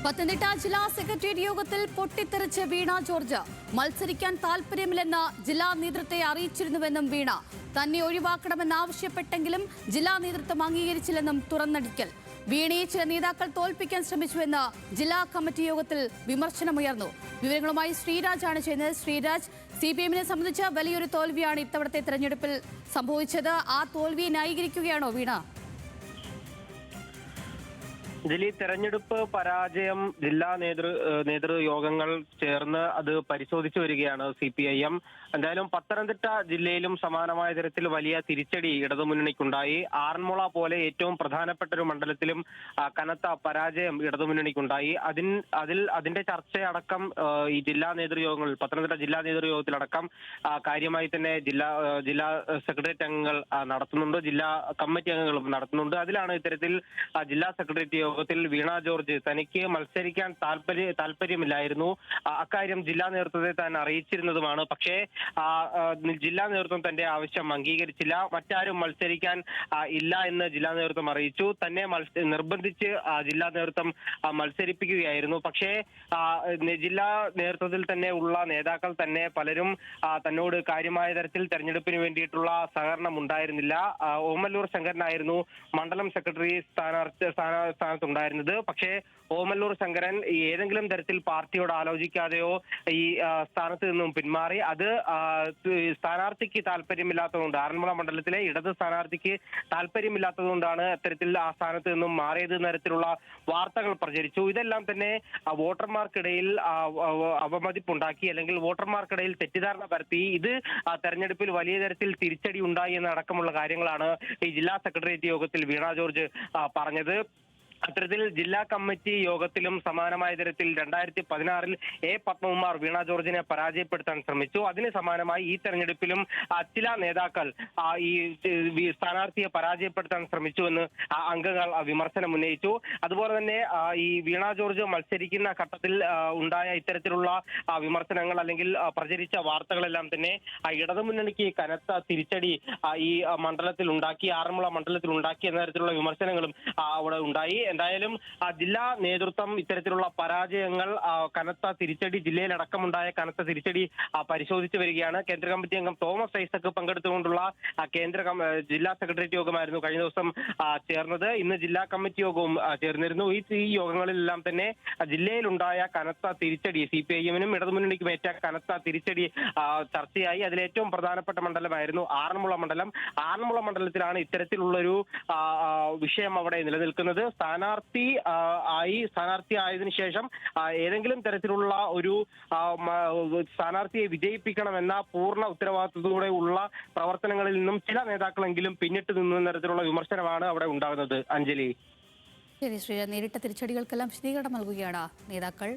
പത്തനംതിട്ട ജില്ലാ സെക്രട്ടേറിയറ്റ് യോഗത്തിൽ പൊട്ടിത്തെറിച്ച് വീണ ജോർജ്. മത്സരിക്കാൻ താൽപര്യമില്ലെന്ന് ജില്ലാ നേതൃത്വത്തെ അറിയിച്ചിരുന്നുവെന്നും വീണ. തന്നെ ഒഴിവാക്കണമെന്നാവശ്യപ്പെട്ടെങ്കിലും ജില്ലാ നേതൃത്വം അംഗീകരിച്ചില്ലെന്നും തുറന്നടിക്കൽ. വീണയെ ചില നേതാക്കൾ തോൽപ്പിക്കാൻ ശ്രമിച്ചുവെന്ന് ജില്ലാ കമ്മിറ്റി യോഗത്തിൽ വിമർശനമുയർന്നു. വിവരങ്ങളുമായി ശ്രീരാജാണ് ചെയ്യുന്നത്. ശ്രീരാജ്, CPM-നെ സംബന്ധിച്ച് വലിയൊരു തോൽവിയാണ് ഇത്തവണത്തെ തെരഞ്ഞെടുപ്പിൽ സംഭവിച്ചത്. ആ തോൽവിയെ ന്യായീകരിക്കുകയാണോ വീണ? ഇതിൽ ഈ തെരഞ്ഞെടുപ്പ് പരാജയം ജില്ലാ നേതൃയോഗങ്ങൾ ചേർന്ന് അത് പരിശോധിച്ചു വരികയാണ് CPIM. എന്തായാലും പത്തനംതിട്ട ജില്ലയിലും സമാനമായ തരത്തിൽ വലിയ തിരിച്ചടി ഇടതുമുന്നണിക്കുണ്ടായി. ആറന്മുള പോലെ ഏറ്റവും പ്രധാനപ്പെട്ട ഒരു മണ്ഡലത്തിലും കനത്ത പരാജയം ഇടതുമുന്നണിക്കുണ്ടായി. അതിന്റെ ചർച്ചയടക്കം ഈ ജില്ലാ നേതൃയോഗങ്ങൾ, പത്തനംതിട്ട ജില്ലാ നേതൃയോഗത്തിലടക്കം കാര്യമായി തന്നെ ജില്ലാ സെക്രട്ടേറിയറ്റ് അംഗങ്ങൾ നടത്തുന്നുണ്ട്, ജില്ലാ കമ്മിറ്റി അംഗങ്ങളും നടത്തുന്നുണ്ട്. അതിലാണ് ഇത്തരത്തിൽ ജില്ലാ സെക്രട്ടേറിയറ്റ് യോഗത്തിൽ വീണ ജോർജ് തനിക്ക് മത്സരിക്കാൻ താല്പര്യമില്ലായിരുന്നു, അക്കാര്യം ജില്ലാ നേതൃത്വത്തെ താൻ അറിയിച്ചിരുന്നതുമാണ്. പക്ഷേ ജില്ലാ നേതൃത്വം തന്റെ ആവശ്യം അംഗീകരിച്ചില്ല. മറ്റാരും മത്സരിക്കാൻ ഇല്ല എന്ന് ജില്ലാ നേതൃത്വം അറിയിച്ചു. തന്നെ നിർബന്ധിച്ച് ജില്ലാ നേതൃത്വം മത്സരിപ്പിക്കുകയായിരുന്നു. പക്ഷേ ജില്ലാ നേതൃത്വത്തിൽ തന്നെ ഉള്ള നേതാക്കൾ തന്നെ പലരും തന്നോട് കാര്യമായ തരത്തിൽ തെരഞ്ഞെടുപ്പിന് വേണ്ടിയിട്ടുള്ള സഹകരണം ഉണ്ടായിരുന്നില്ല. ഓമല്ലൂർ ശങ്കരനായിരുന്നു മണ്ഡലം സെക്രട്ടറി സ്ഥാനത്തുണ്ടായിരുന്നത്. പക്ഷേ ഓമല്ലൂർ ശങ്കരൻ ഏതെങ്കിലും തരത്തിൽ പാർട്ടിയോട് ആലോചിക്കാതെയോ ഈ സ്ഥാനത്ത് നിന്നും പിന്മാറി. അത് സ്ഥാനാർത്ഥിക്ക് താല്പര്യമില്ലാത്തതുകൊണ്ട്, ആറന്മുള മണ്ഡലത്തിലെ ഇടത് സ്ഥാനാർത്ഥിക്ക് താല്പര്യമില്ലാത്തതുകൊണ്ടാണ് അത്തരത്തിൽ ആ സ്ഥാനത്ത് നിന്നും മാറിയത് തരത്തിലുള്ള വാർത്തകൾ പ്രചരിച്ചു. ഇതെല്ലാം തന്നെ വോട്ടർമാർക്കിടയിൽ അവമതിപ്പുണ്ടാക്കി, അല്ലെങ്കിൽ വോട്ടർമാർക്കിടയിൽ തെറ്റിദ്ധാരണ പരത്തി. ഇത് തെരഞ്ഞെടുപ്പിൽ വലിയ തരത്തിൽ തിരിച്ചടി ഉണ്ടായി എന്നടക്കമുള്ള കാര്യങ്ങളാണ് ഈ ജില്ലാ സെക്രട്ടേറിയറ്റ് യോഗത്തിൽ വീണ ജോർജ് പറഞ്ഞത്. അത്തരത്തിൽ ജില്ലാ കമ്മിറ്റി യോഗത്തിലും സമാനമായ തരത്തിൽ 2016 A. പത്മകുമാർ വീണ ജോർജിനെ പരാജയപ്പെടുത്താൻ ശ്രമിച്ചു. അതിന് സമാനമായി ഈ തെരഞ്ഞെടുപ്പിലും ചില നേതാക്കൾ ഈ സ്ഥാനാർത്ഥിയെ പരാജയപ്പെടുത്താൻ ശ്രമിച്ചുവെന്ന് അംഗങ്ങൾ വിമർശനം ഉന്നയിച്ചു. അതുപോലെ തന്നെ ഈ വീണ ജോർജ് മത്സരിക്കുന്ന ഘട്ടത്തിൽ ഉണ്ടായ ഇത്തരത്തിലുള്ള വിമർശനങ്ങൾ, അല്ലെങ്കിൽ പ്രചരിച്ച വാർത്തകളെല്ലാം തന്നെ ഇടതുമുന്നണിക്ക് കനത്ത തിരിച്ചടി ഈ മണ്ഡലത്തിൽ ഉണ്ടാക്കി, ആറന്മുള മണ്ഡലത്തിൽ ഉണ്ടാക്കി എന്ന തരത്തിലുള്ള വിമർശനങ്ങളും അവിടെ ഉണ്ടായി. എന്തായാലും ജില്ലാ നേതൃത്വം ഇത്തരത്തിലുള്ള പരാജയങ്ങൾ, കനത്ത തിരിച്ചടി, ജില്ലയിലടക്കമുണ്ടായ കനത്ത തിരിച്ചടി പരിശോധിച്ചു വരികയാണ്. കേന്ദ്ര കമ്മിറ്റി അംഗം തോമസ് ഐസക് പങ്കെടുത്തുകൊണ്ടുള്ള ജില്ലാ സെക്രട്ടേറിയറ്റ് യോഗമായിരുന്നു കഴിഞ്ഞ ദിവസം ചേർന്നത്. ഇന്ന് ജില്ലാ കമ്മിറ്റി യോഗവും ചേർന്നിരുന്നു. ഈ യോഗങ്ങളിലെല്ലാം തന്നെ ജില്ലയിലുണ്ടായ കനത്ത തിരിച്ചടി, CPIM-നും ഇടതുമുന്നണിക്കും ഏറ്റ കനത്ത തിരിച്ചടി ചർച്ചയായി. അതിലേറ്റവും പ്രധാനപ്പെട്ട മണ്ഡലമായിരുന്നു ആറന്മുള മണ്ഡലം. ആറന്മുള മണ്ഡലത്തിലാണ് ഇത്തരത്തിലുള്ളൊരു വിഷയം അവിടെ നിലനിൽക്കുന്നത്. സ്ഥാനാർത്ഥി ആയതിനു ശേഷം ഏതെങ്കിലും തരത്തിലുള്ള ഒരു സ്ഥാനാർത്ഥിയെ വിജയിപ്പിക്കണമെന്ന പൂർണ്ണ ഉത്തരവാദിത്വത്തോടെ ഉള്ള പ്രവർത്തനങ്ങളിൽ നിന്നും ചില നേതാക്കളെങ്കിലും പിന്നിട്ട് നിന്ന തരത്തിലുള്ള വിമർശനമാണ് അവിടെ ഉണ്ടാകുന്നത്. അഞ്ജലി, ശരി ശ്രീരാജ്, നേരിട്ട തിരിച്ചടികൾക്കെല്ലാം വിശദീകരണം നൽകുകയാണ് നേതാക്കൾ.